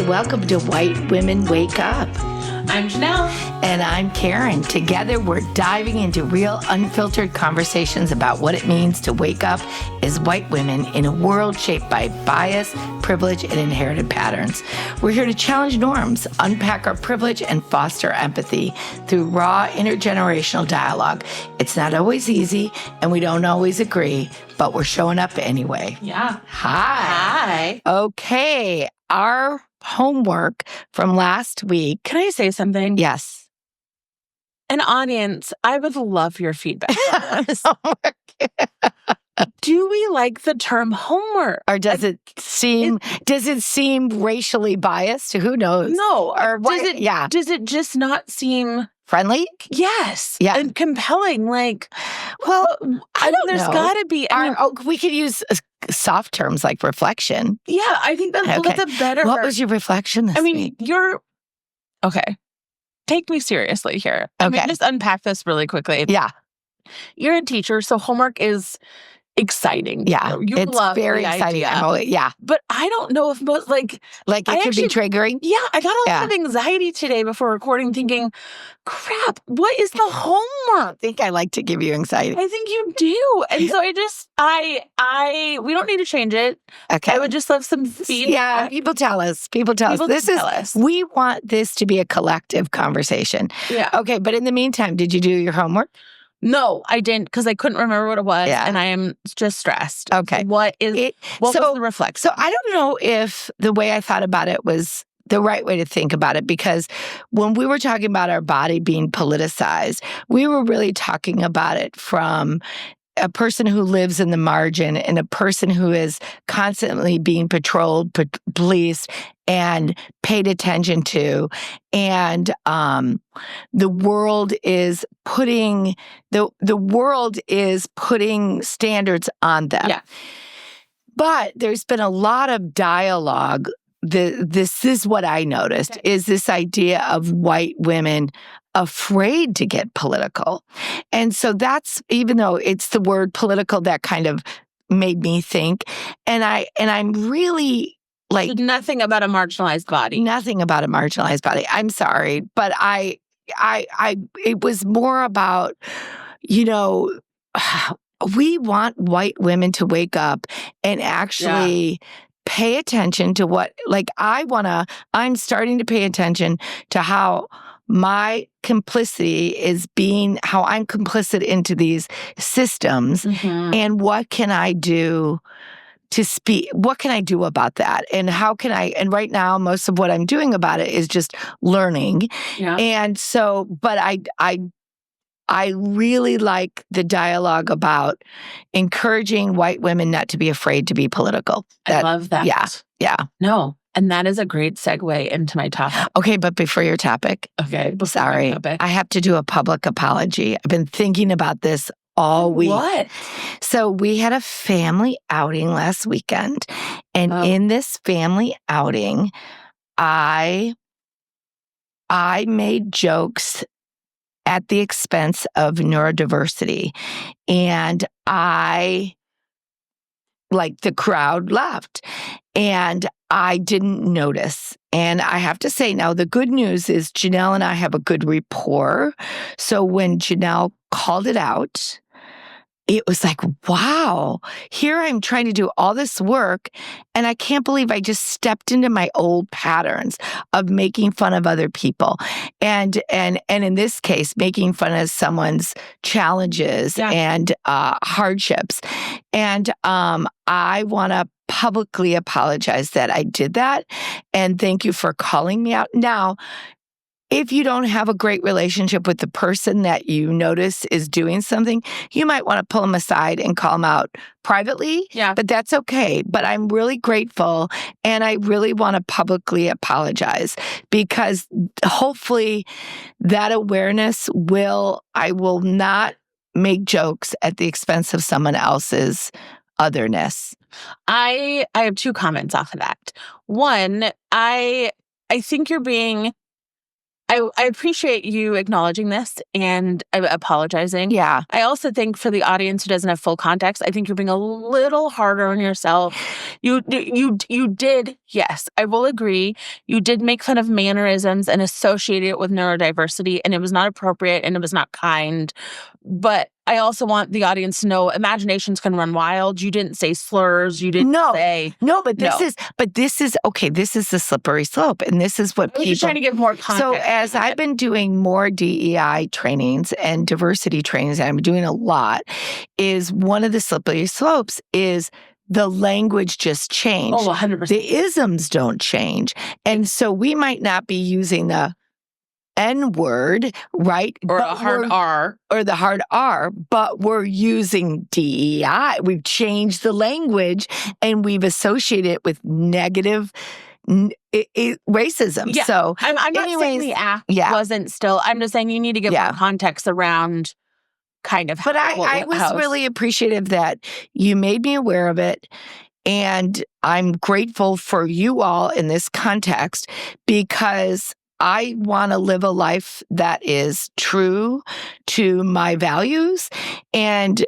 welcome to White Women Wake Up. I'm Jonelle. And I'm Karen. Together, we're diving into real, unfiltered conversations about what it means to wake up as white women in a world shaped by bias, privilege, and inherited patterns. We're here to challenge norms, unpack our privilege, and foster empathy through raw, intergenerational dialogue. It's not always easy, and we don't always agree, but we're showing up anyway. Yeah. Hi. Okay. Our homework from last week. Can I say something? Yes. An audience, I would love your feedback on this. Homework. Do we like the term homework? Or does it seem racially biased? Who knows? No. Or what? Does it just not seem friendly? Yes. Yeah. And compelling? Like, well, I don't there's know. gotta be. We could use soft terms like reflection. Yeah, I think that's a better. What was your reflection this week? You're okay. Take me seriously here. Okay. Just unpack this really quickly. Yeah. You're a teacher, so homework is exciting. Yeah. You love very the exciting. idea. But I don't know if most it could be triggering. Yeah, I got a lot of anxiety today before recording thinking, crap, what is the homework? I think I like to give you anxiety. I think you do. And so we don't need to change it. Okay. I would just love some feedback. Yeah, people tell us. We want this to be a collective conversation. Yeah. Okay, but in the meantime, did you do your homework? No, I didn't because I couldn't remember what it was, and I am just stressed. Okay. What was the reflection? So I don't know if the way I thought about it was the right way to think about it, because when we were talking about our body being politicized, we were really talking about it from a person who lives in the margin and a person who is constantly being patrolled, policed, and paid attention to. And the world is putting standards on them. Yeah. But there's been a lot of dialogue. This is what I noticed, is this idea of white women afraid to get political. And so that's, even though it's the word political that kind of made me think, and I'm really like nothing about a marginalized body. Nothing about a marginalized body. I'm sorry, but it was more about, we want white women to wake up and actually pay attention to what, I'm starting to pay attention to how my complicity is how I'm complicit into these systems, and what can I do to speak? What can I do about that? And how can and right now, most of what I'm doing about it is just learning. Yeah. And so, but I really like the dialogue about encouraging white women not to be afraid to be political. I love that. Yeah. No. And that is a great segue into my topic. Okay, but before your topic. Okay. Sorry. I have to do a public apology. I've been thinking about this all week. What? So we had a family outing last weekend. And in this family outing, I made jokes at the expense of neurodiversity. And the crowd laughed. And I didn't notice. And I have to say now, the good news is Jonelle and I have a good rapport. So when Jonelle called it out, it was like, wow, here I'm trying to do all this work, and I can't believe I just stepped into my old patterns of making fun of other people. And in this case, making fun of someone's challenges and hardships. And I want to publicly apologize that I did that. And thank you for calling me out. Now, if you don't have a great relationship with the person that you notice is doing something, you might want to pull them aside and call them out privately. Yeah. But that's okay. But I'm really grateful, and I really want to publicly apologize, because hopefully that awareness I will not make jokes at the expense of someone else's otherness. I have two comments off of that. One, I think you're being I appreciate you acknowledging this and apologizing. Yeah. I also think for the audience who doesn't have full context, I think you're being a little harder on yourself. You did, yes, I will agree. You did make fun of mannerisms and associate it with neurodiversity, and it was not appropriate and it was not kind. But I also want the audience to know imaginations can run wild. You didn't say slurs. You didn't say but this is okay. This is the slippery slope, and this is what I was just trying to give more context. So as I've been doing more DEI trainings and diversity trainings, and I'm doing a lot, is one of the slippery slopes is the language just changed. Oh, 100%. The isms don't change, and so we might not be using the N-word, right? Or a hard R. Or the hard R, but we're using DEI. We've changed the language and we've associated it with negative racism. Yeah. So I'm not saying the act wasn't still, I'm just saying you need to give more context around kind of But I was really appreciative that you made me aware of it. And I'm grateful for you all in this context because I want to live a life that is true to my values, and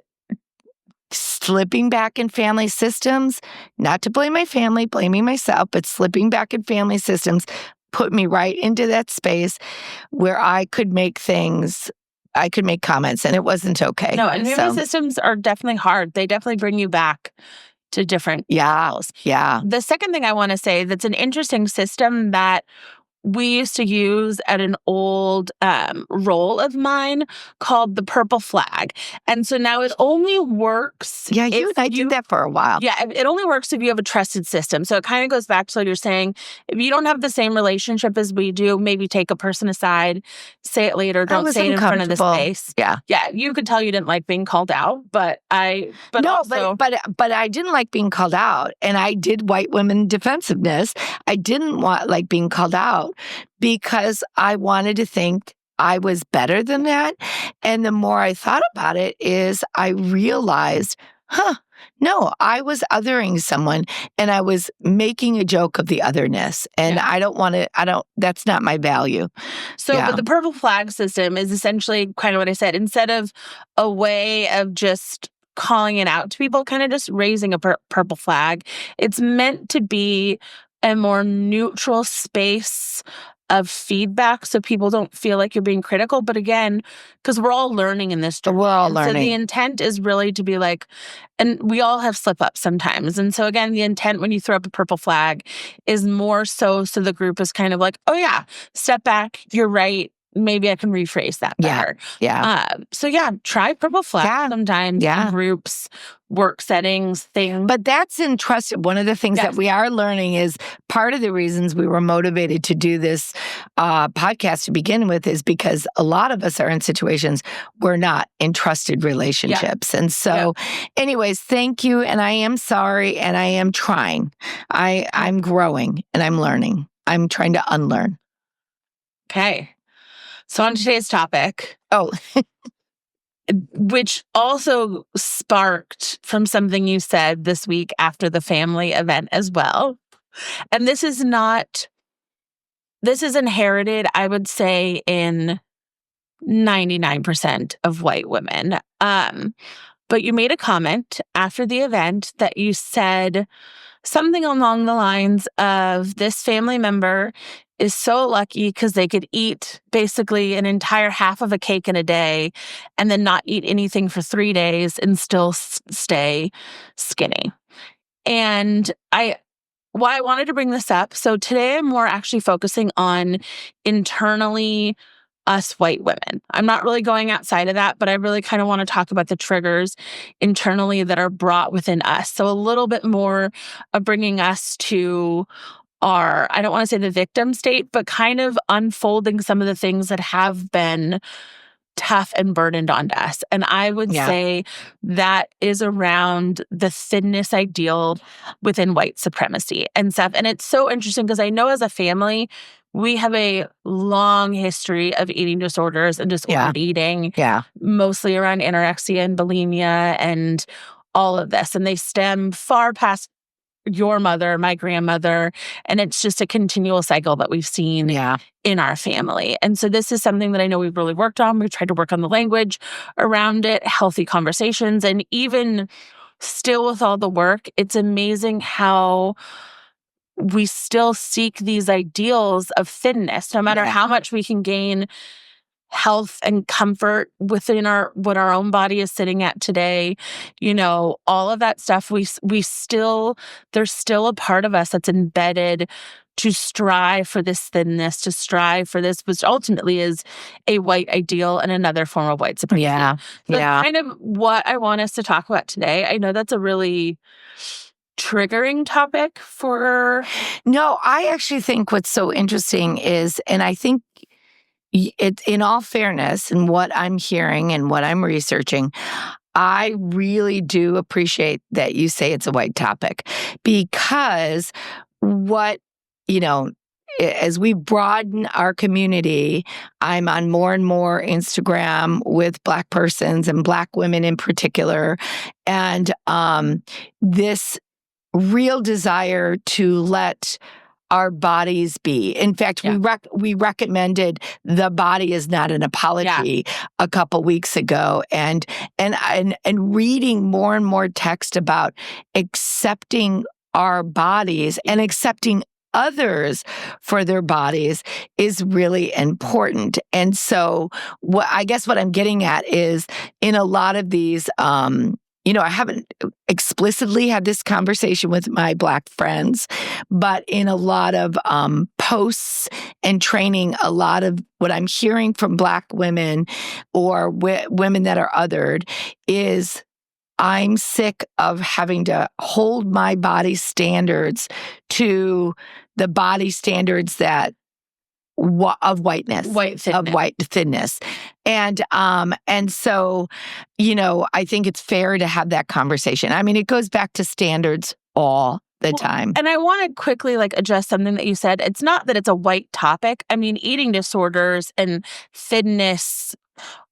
slipping back in family systems, not to blame my family, blaming myself, but slipping back in family systems put me right into that space where I could make comments, and it wasn't okay. No, and family systems are definitely hard. They definitely bring you back to different levels. Yeah. The second thing I want to say that's an interesting system that we used to use at an old role of mine called the purple flag. And so now it only works. Yeah, you and I did that for a while. Yeah, it only works if you have a trusted system. So it kind of goes back to what you're saying. If you don't have the same relationship as we do, maybe take a person aside, say it later, don't say it in front of the space. Yeah. Yeah, you could tell you didn't like being called out, but I didn't like being called out. And I did white women defensiveness. I didn't like being called out because I wanted to think I was better than that. And the more I thought about it is I realized, no, I was othering someone and I was making a joke of the otherness. And that's not my value. But the purple flag system is essentially kind of what I said. Instead of a way of just calling it out to people, kind of just raising a purple flag, it's meant to be a more neutral space of feedback so people don't feel like you're being critical. But again, because we're all learning in this journey. We're all learning. So the intent is really to be like, and we all have slip-ups sometimes. And so again, the intent when you throw up a purple flag is more so the group is kind of like, oh yeah, step back, you're right. Maybe I can rephrase that better. Yeah. Try purple flag sometimes in groups, work settings, things. But that's in trust. One of the things that we are learning is part of the reasons we were motivated to do this podcast to begin with is because a lot of us are in situations we're not in trusted relationships. And so anyways, thank you. And I am sorry. And I am trying. I'm growing and I'm learning. I'm trying to unlearn. Okay. So on today's topic, which also sparked from something you said this week after the family event as well. And this is inherited, I would say, in 99% of white women. But you made a comment after the event that you said something along the lines of this family member is so lucky because they could eat basically an entire half of a cake in a day and then not eat anything for 3 days and still stay skinny. And I wanted to bring this up. So today I'm more actually focusing on internally us white women. I'm not really going outside of that, but I really kind of want to talk about the triggers internally that are brought within us. So a little bit more of bringing us to I don't want to say the victim state, but kind of unfolding some of the things that have been tough and burdened onto us. And I would say that is around the thinness ideal within white supremacy and stuff. And it's so interesting because I know as a family, we have a long history of eating disorders and disordered eating, mostly around anorexia and bulimia and all of this. And they stem far past your mother, my grandmother, and it's just a continual cycle that we've seen in our family. And so this is something that I know we've really worked on. We've tried to work on the language around it, healthy conversations, and even still with all the work, it's amazing how we still seek these ideals of thinness, no matter how much we can gain health and comfort within what our own body is sitting at today. All of that stuff, we still, there's still a part of us that's embedded to strive for this thinness, to strive for this, which ultimately is a white ideal and another form of white supremacy. So that's kind of what I want us to talk about today. I know that's a really triggering topic for... No, I actually think what's so interesting is, and I think it, in all fairness, and what I'm hearing and what I'm researching, I really do appreciate that you say it's a white topic, because as we broaden our community, I'm on more and more Instagram with Black persons and Black women in particular, and this real desire to let our bodies be. In fact, we recommended The Body Is Not an Apology a couple weeks ago, and reading more and more text about accepting our bodies and accepting others for their bodies is really important. And so I guess what I'm getting at is, in a lot of these I haven't explicitly had this conversation with my Black friends, but in a lot of posts and training, a lot of what I'm hearing from Black women or women that are othered is, I'm sick of having to hold my body standards to the body standards that of whiteness, of white thinness. And so, I think it's fair to have that conversation. I mean, it goes back to standards all the time. And I want to quickly address something that you said. It's not that it's a white topic. I mean, eating disorders and thinness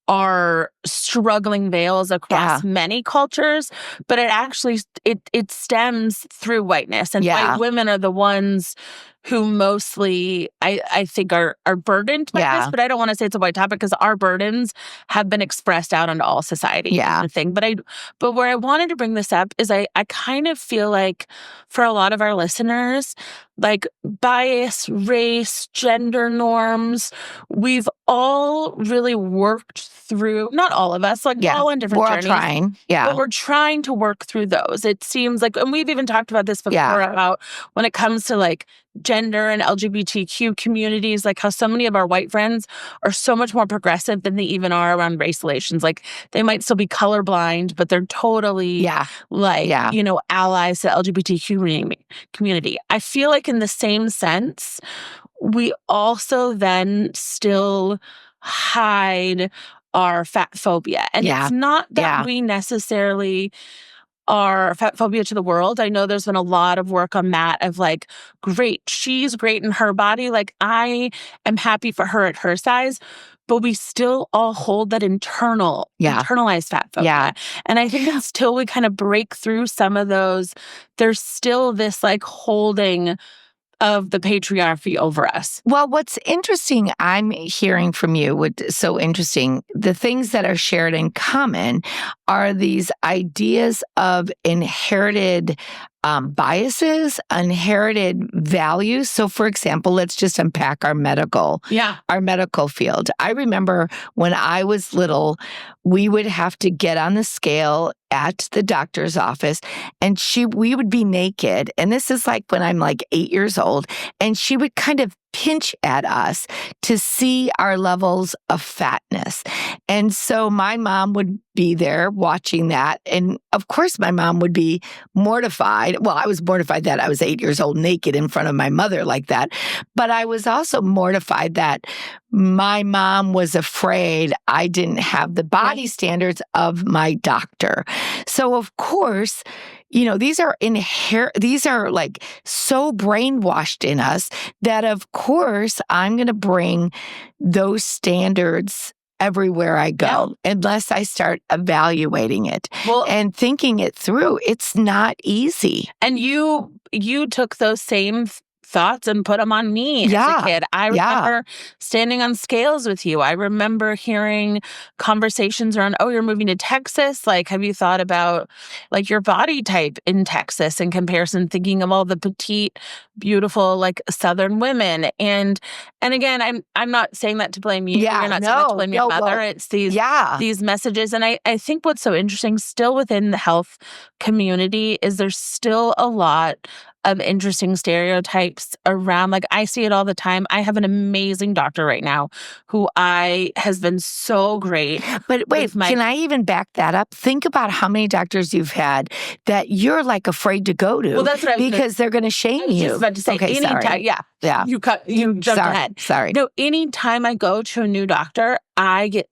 are struggling veils across many cultures, but it actually, it stems through whiteness. And white women are the ones who mostly, I think, are burdened by this. But I don't want to say it's a white topic, because our burdens have been expressed out into all society. The thing. But where I wanted to bring this up is I kind of feel like, for a lot of our listeners, bias, race, gender norms, we've all really worked through, not all of us, all in different journeys. We're all trying. But we're trying to work through those. It seems like, and we've even talked about this before, about when it comes to gender and LGBTQ communities, how so many of our white friends are so much more progressive than they even are around race relations. They might still be colorblind, but they're totally allies to the LGBTQ community. I feel like, in the same sense, we also then still hide our fat phobia. And it's not that we necessarily are fat phobia to the world. I know there's been a lot of work on that of great, she's great in her body. I am happy for her at her size, but we still all hold that internalized fat phobia. And I think until we kind of break through some of those, there's still this holding of the patriarchy over us. Well, what's interesting, I'm hearing from you, what's so interesting, the things that are shared in common are these ideas of inherited biases, inherited values. So, for example, let's just unpack our medical field. I remember when I was little, we would have to get on the scale at the doctor's office, and we would be naked. And this is when I'm 8 years old, and she would kind of pinch at us to see our levels of fatness. And so my mom would be there watching that. And of course, my mom would be mortified. Well, I was mortified that I was 8 years old naked in front of my mother like that. But I was also mortified that my mom was afraid I didn't have the body standards of my doctor. So of course, these are so brainwashed in us that of course I'm going to bring those standards everywhere I go unless I start evaluating it and thinking it through. It's not easy. And you took those same thoughts and put them on me as a kid. I remember standing on scales with you. I remember hearing conversations around, oh, you're moving to Texas. Like, have you thought about like your body type in Texas in comparison, thinking of all the petite, beautiful, like Southern women. And again, I'm not saying that to blame you. You're not saying that to blame your mother. It's these messages. And I think what's so interesting still within the health community is there's still a lot of interesting stereotypes around. Like, I see it all the time. I have an amazing doctor right now who has been so great. But wait, can I even back that up? Think about how many doctors you've had that you're like afraid to go to. Well, that's what because they're going to shame you. I was about to say, okay, anytime, yeah. You jumped ahead. Sorry. No, anytime I go to a new doctor, I get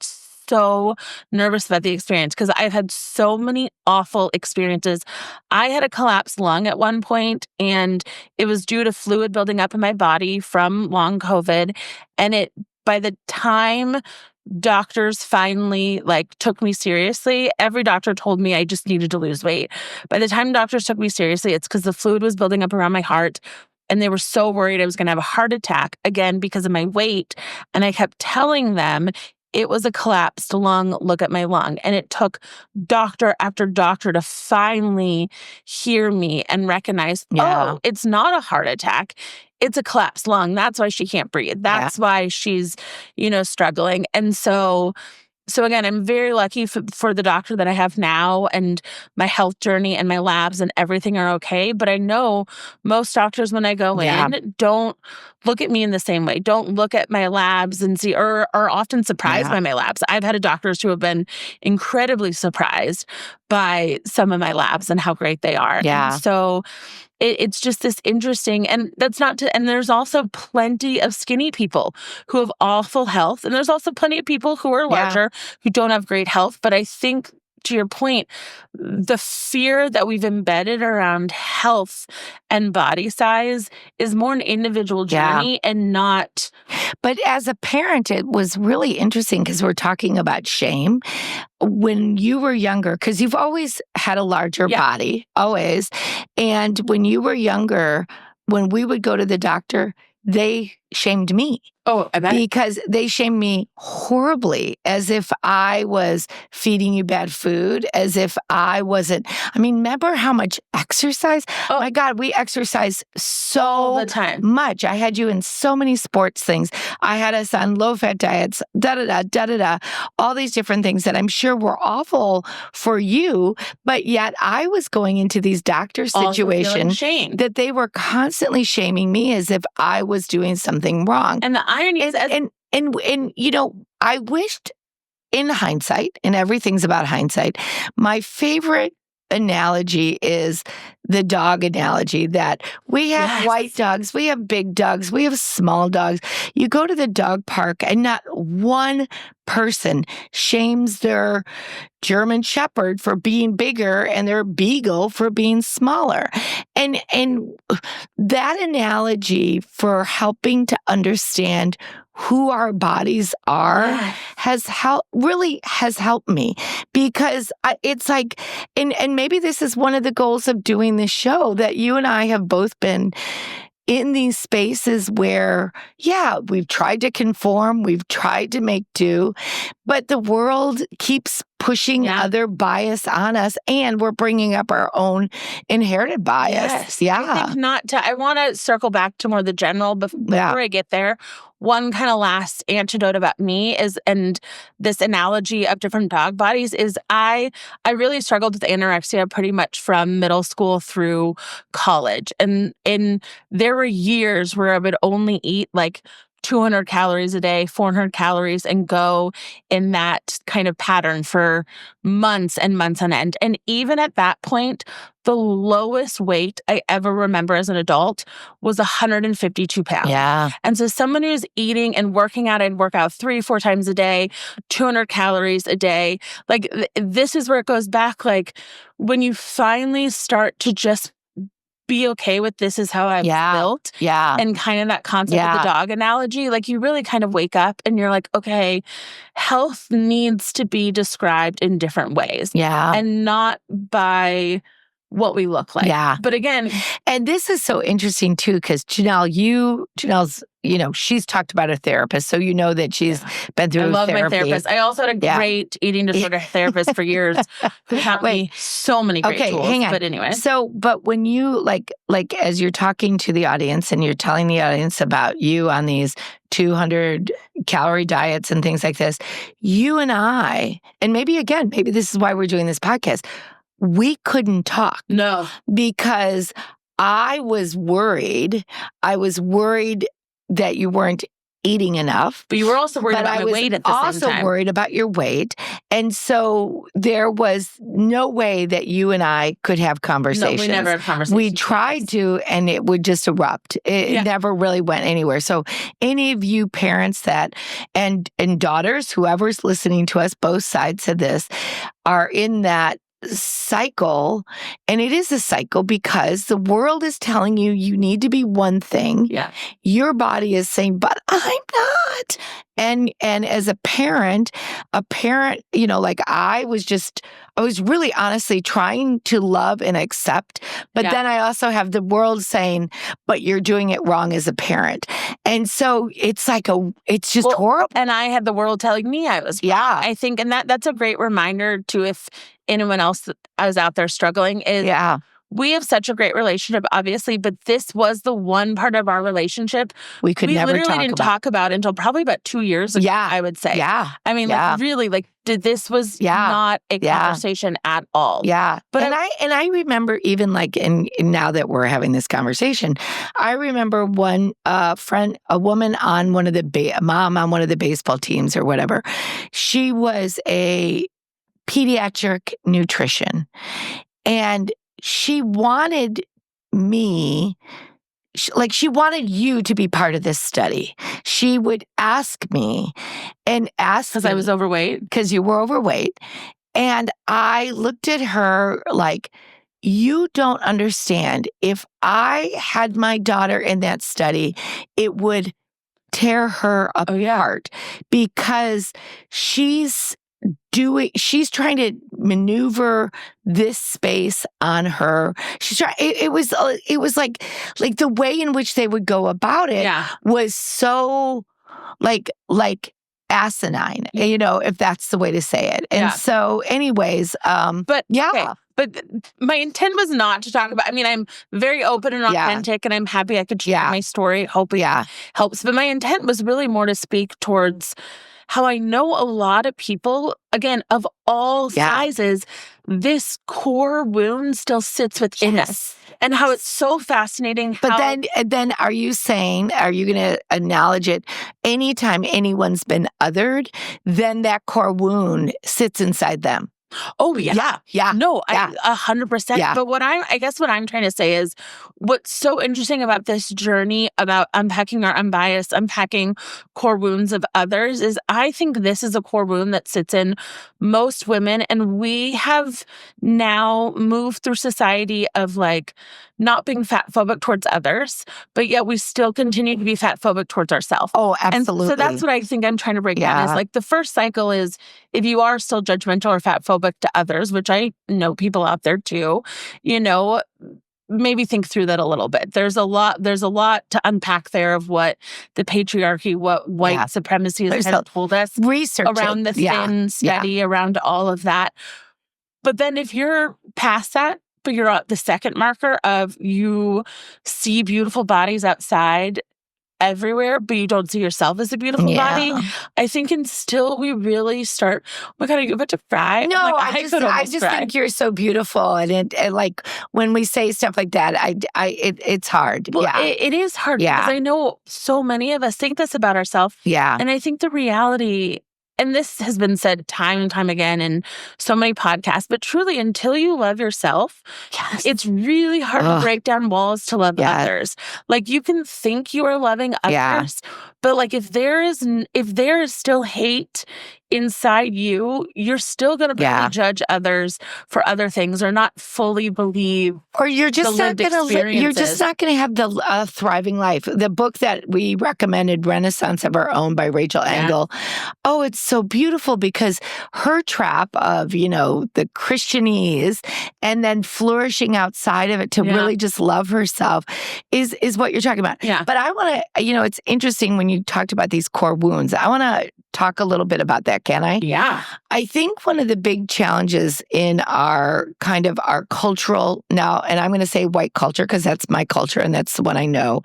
so nervous about the experience because I've had so many awful experiences. I had a collapsed lung at one point, and it was due to fluid building up in my body from long COVID. And by the time doctors finally took me seriously, every doctor told me I just needed to lose weight. By the time doctors took me seriously, it's because the fluid was building up around my heart. And they were so worried I was going to have a heart attack again because of my weight. And I kept telling them it was a collapsed lung. Look at my lung. And it took doctor after doctor to finally hear me and recognize, oh, it's not a heart attack. It's a collapsed lung. That's why she can't breathe. That's why she's, struggling. And so again, I'm very lucky for the doctor that I have now, and my health journey and my labs and everything are okay. But I know most doctors, when I go in, don't look at me in the same way. Don't look at my labs and see, or are often surprised by my labs. I've had doctors who have been incredibly surprised by some of my labs and how great they are. Yeah. And so it's just this interesting, and and there's also plenty of skinny people who have awful health. And there's also plenty of people who are larger who don't have great health. But I think, to your point, the fear that we've embedded around health and body size is more an individual journey and not. But as a parent, it was really interesting because we're talking about shame. When you were younger, because you've always had a larger body, always. And when you were younger, when we would go to the doctor, they shamed me. Oh, I bet. Because they shamed me horribly, as if I was feeding you bad food, as if I wasn't. I mean, remember how much exercise? Oh my God, we exercise so all the time. Much. I had you in so many sports things. I had us on low-fat diets, all these different things that I'm sure were awful for you, but yet I was going into these doctor situations that they were constantly shaming me as if I was doing something wrong. And the irony is, I wished, in hindsight, and everything's about hindsight, my favorite analogy is the dog analogy, that we have white dogs, we have big dogs, we have small dogs. You go to the dog park and not one person shames their German Shepherd for being bigger and their Beagle for being smaller. And that analogy for helping to understand who our bodies are has helped me, because it's like, and maybe this is one of the goals of doing this show, that you and I have both been in these spaces where, we've tried to conform, we've tried to make do, but the world keeps pushing other bias on us, and we're bringing up our own inherited bias. I think I want to circle back to more the general before I get there. One kind of last antidote about me is, and this analogy of different dog bodies is, I really struggled with anorexia pretty much from middle school through college. And there were years where I would only eat 200 calories a day, 400 calories, and go in that kind of pattern for months and months on end. And even at that point, the lowest weight I ever remember as an adult was 152 pounds. Yeah. And so someone who's eating and working out, I'd work out 3-4 times a day, 200 calories a day, this is where it goes back. When you finally start to just be okay with this is how I've built. Yeah. And kind of that concept of the dog analogy, like you really kind of wake up and you're like, okay, health needs to be described in different ways. Yeah. And not by what we look like. Yeah. But again, and this is so interesting too, because Jonelle's, she's talked about a therapist, so you know that she's been through I love therapy. my therapist. I also had a great eating disorder therapist for years who taught me so many great tools. Hang on. But anyway. So, but when you like as you're talking to the audience and you're telling the audience about you on these 200 calorie diets and things like this, you and I, and maybe this is why we're doing this podcast, we couldn't talk. No. Because I was worried. That you weren't eating enough. But you were also worried about my weight at the same time. I was also worried about your weight. And so there was no way that you and I could have conversations. No, we never had conversations. We tried to, and it would just erupt. It never really went anywhere. So any of you parents and daughters, whoever's listening to us, both sides of this, are in that cycle, and it is a cycle because the world is telling you need to be one thing. Yeah. Your body is saying, but I'm not. And as a parent, like I was really honestly trying to love and accept, but then I also have the world saying, but you're doing it wrong as a parent. And so it's like it's just horrible. And I had the world telling me I was wrong. Yeah. I think, and that's a great reminder to if anyone else that I was out there struggling is we have such a great relationship, obviously, but this was the one part of our relationship we literally didn't talk about until probably about 2 years ago, I would say. Yeah. I mean, like really, like this was not a conversation at all. Yeah. But I remember even like, and now that we're having this conversation, I remember one friend, a woman on one of the mom on one of the baseball teams or whatever. She was a pediatric nutrition, and she wanted me, she wanted you to be part of this study. She would ask me because I was overweight, because you were overweight. And I looked at her like, you don't understand. If I had my daughter in that study, it would tear her apart because she's trying to maneuver this space on her. She's trying. It was like the way in which they would go about it was so like asinine, if that's the way to say it. And so, anyways, but my intent was not to talk about. I mean, I'm very open and authentic, and I'm happy I could share my story. Hope it helps. But my intent was really more to speak towards how I know a lot of people, again, of all sizes, this core wound still sits within us. And how it's so fascinating. But then are you going to acknowledge it? Anytime anyone's been othered, then that core wound sits inside them. Oh, yeah. No, 100%. Yeah. But I guess what I'm trying to say is what's so interesting about this journey about unpacking our unbiased, unpacking core wounds of others is I think this is a core wound that sits in most women. And we have now moved through society of like not being fat phobic towards others, but yet we still continue to be fat phobic towards ourselves. Oh, absolutely. And so that's what I think I'm trying to break down is like the first cycle is if you are still judgmental or fat phobic to others, which I know people out there too, maybe think through that a little bit. There's a lot to unpack there of what the patriarchy, what white supremacy has kind of told us around the thin study, around all of that. But then if you're past that, but you're at the second marker of you see beautiful bodies outside everywhere, but you don't see yourself as a beautiful body. I think until we really start, we gotta give it to fry. No, I just think you're so beautiful, and like when we say stuff like that, it's hard. Well, it is hard because I know so many of us think this about ourselves. Yeah, and I think the reality. And this has been said time and time again in so many podcasts, but truly until you love yourself, it's really hard to break down walls to love others. Like you can think you are loving others, but like if there is still hate inside you, you're still going to probably judge others for other things or not fully believe. Or you're just not going to. You're just not going to have the thriving life. The book that we recommended, Renaissance of Our Own by Rachel Engel. Oh, it's so beautiful because her trap of the Christianese and then flourishing outside of it to really just love herself is what you're talking about. Yeah. But I want to. It's interesting when you talked about these core wounds. I want to talk a little bit about that. Can I? Yeah. I think one of the big challenges in our cultural now, and I'm going to say white culture because that's my culture and that's the one I know.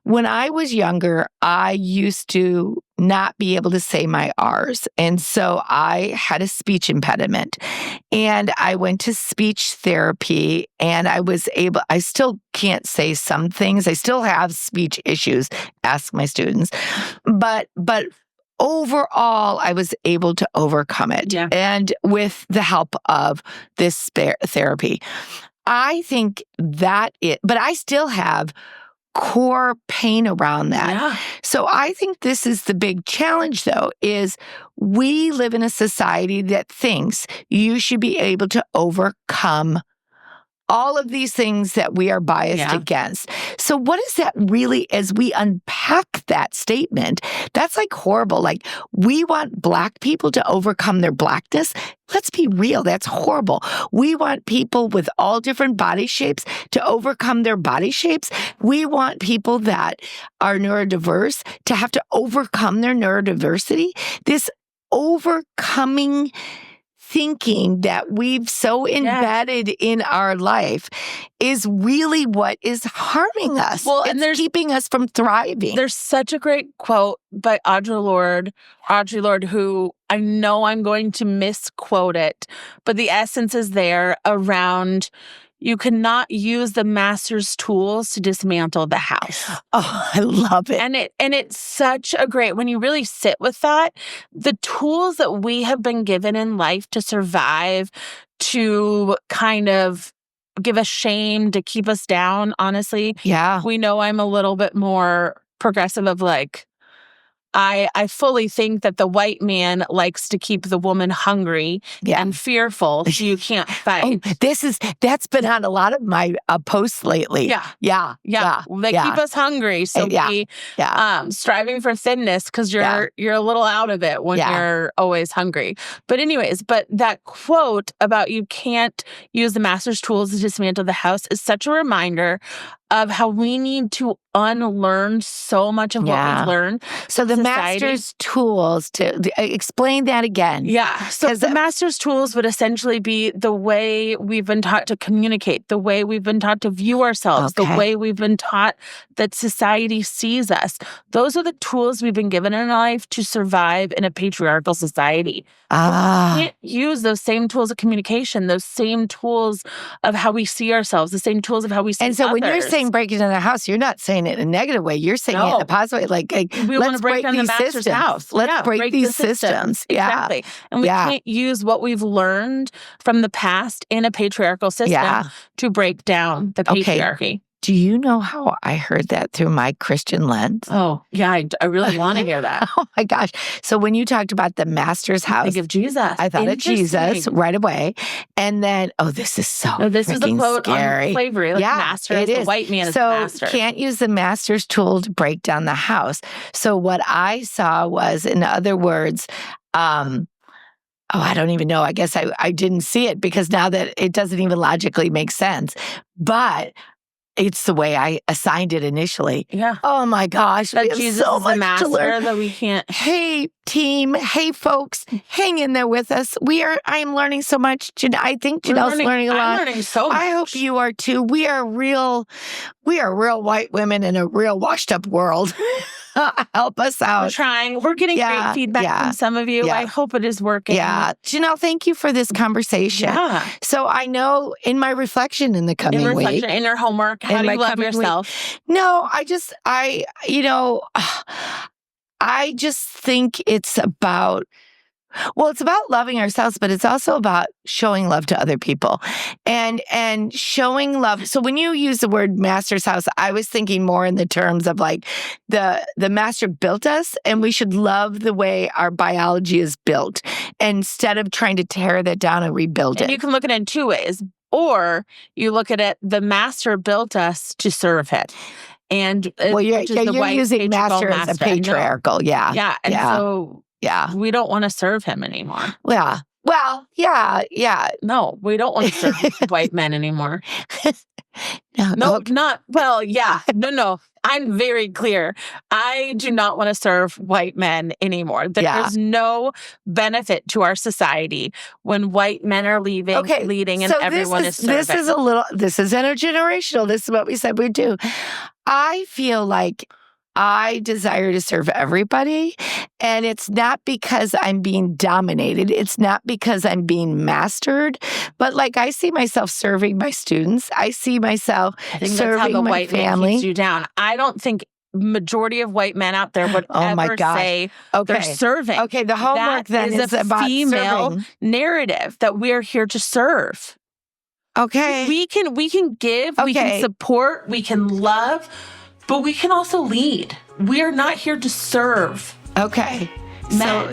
When I was younger, I used to not be able to say my R's. And so I had a speech impediment and I went to speech therapy and I still can't say some things. I still have speech issues, ask my students, but overall, I was able to overcome it. Yeah. And with the help of this therapy, I think but I still have core pain around that. Yeah. So I think this is the big challenge, though, is we live in a society that thinks you should be able to overcome all of these things that we are biased against. So what is that really, as we unpack that statement, that's like horrible. Like we want Black people to overcome their Blackness. Let's be real. That's horrible. We want people with all different body shapes to overcome their body shapes. We want people that are neurodiverse to have to overcome their neurodiversity. This overcoming thinking that we've so embedded in our life is really what is harming us. Well, and it's keeping us from thriving. There's such a great quote by Audre Lorde, who I know I'm going to misquote it, but the essence is there around you cannot use the master's tools to dismantle the house. Oh, I love it. And it's such a great, when you really sit with that, the tools that we have been given in life to survive, to kind of give us shame, to keep us down, honestly. Yeah. We know I'm a little bit more progressive of like, I fully think that the white man likes to keep the woman hungry and fearful, so you can't fight. That's been on a lot of my posts lately. Yeah. They keep us hungry, so we striving for thinness because you're a little out of it when you're always hungry. But anyways, that quote about you can't use the master's tools to dismantle the house is such a reminder of how we need to unlearn so much of what we've learned. So the master's tools, to explain that again. Yeah. So the master's tools would essentially be the way we've been taught to communicate, the way we've been taught to view ourselves, the way we've been taught that society sees us. Those are the tools we've been given in life to survive in a patriarchal society. We can't use those same tools of communication, those same tools of how we see ourselves, the same tools of how we see others. And so when you're saying break into the house, you're not saying it in a negative way. You're saying it in a positive way. Like we want to break down the master's house. Let's break these systems. Exactly. And we can't use what we've learned from the past in a patriarchal system to break down the patriarchy. Do you know how I heard that through my Christian lens? Oh, yeah, I really want to hear that. Oh, my gosh. So when you talked about the master's house, think of Jesus. I thought of Jesus right away. And then, this is this is a quote scary. On slavery. Like master is the white man is the master. So can't use the master's tool to break down the house. So what I saw was, in other words, I don't even know. I guess I didn't see it because now that it doesn't even logically make sense. But it's the way I assigned it initially. Yeah. Oh my gosh. That Jesus so is much the master to learn. that we can't. Hey, team. Hey, folks. Hang in there with us. I am learning so much. I think Janelle's learning a lot. I'm learning so much. I hope you are too. We are real white women in a real washed up world. Help us out. We're trying. We're getting great feedback from some of you. I hope it is working. Yeah. Janelle, thank you for this conversation. Yeah. So I know in my reflection in the coming week. In your homework, how do you love yourself? No, I just think it's about Well, it's about loving ourselves, but it's also about showing love to other people and showing love. So when you use the word master's house, I was thinking more in the terms of like the master built us and we should love the way our biology is built instead of trying to tear that down and rebuild And it. you can look at it in two ways. Or you look at it, the master built us to serve him. And Well, you're white using master as a patriarchal. Yeah. Yeah. And so we don't want to serve him anymore. Yeah. Well, yeah. No, we don't want to serve white men anymore. No, I'm very clear. I do not want to serve white men anymore. There's no benefit to our society when white men are leading, and everyone is serving. This is intergenerational. This is what we said we'd do. I feel like I desire to serve everybody, and it's not because I'm being dominated. It's not because I'm being mastered, but like I see myself serving my students. I see myself serving my white family. Man keeps you down. I don't think majority of white men out there would ever say they're serving. Okay, the homework then is about female serving. narrative that we're here to serve. Okay, we can give, we can support, we can love. But we can also lead. We are not here to serve. Okay.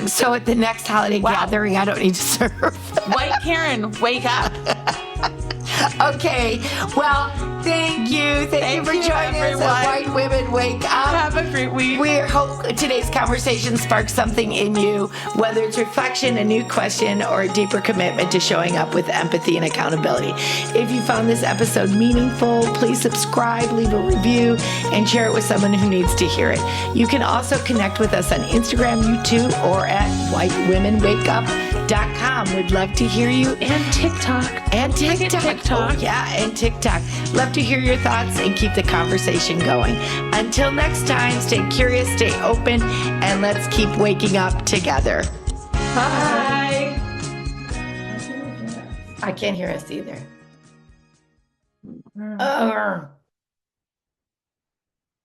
So at the next holiday gathering, I don't need to serve. White Karen, wake up. Okay. Well, thank you. Thank you for joining us at White Women Wake Up. Have a great week. We hope today's conversation sparks something in you, whether it's reflection, a new question, or a deeper commitment to showing up with empathy and accountability. If you found this episode meaningful, please subscribe, leave a review, and share it with someone who needs to hear it. You can also connect with us on Instagram, YouTube, or at whitewomenwakeup.com. We'd love to hear you. And TikTok. Oh, yeah, and TikTok. Love to hear your thoughts and keep the conversation going. Until next time, stay curious, stay open, and let's keep waking up together. Bye. I can't hear us either.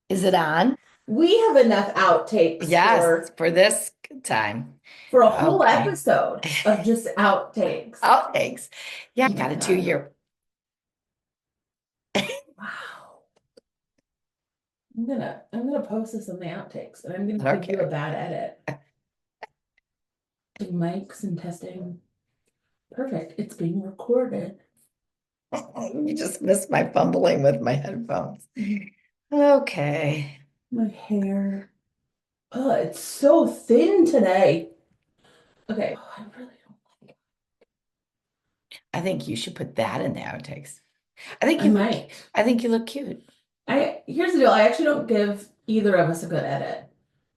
Is it on? We have enough outtakes. Yes, for this time. For a whole episode of just outtakes. Outtakes. Yeah, you got to do your... Wow. I'm gonna post this on the outtakes, and I'm gonna give you a bad edit. Like mics and testing. Perfect. It's being recorded. You just missed my fumbling with my headphones. Okay. My hair. Oh, it's so thin today. Okay. Oh, I really don't like it. I think you should put that in the outtakes. I might. I think you look cute. Here's the deal. I actually don't give either of us a good edit.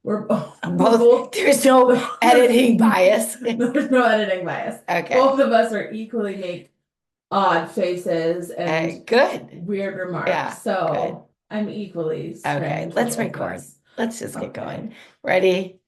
We're both. There's no editing bias. There's no editing bias. Okay. Both of us are equally make odd faces and good weird remarks. Yeah, so good. I'm equally strange. Okay. Let's record. Let's just get going. Ready?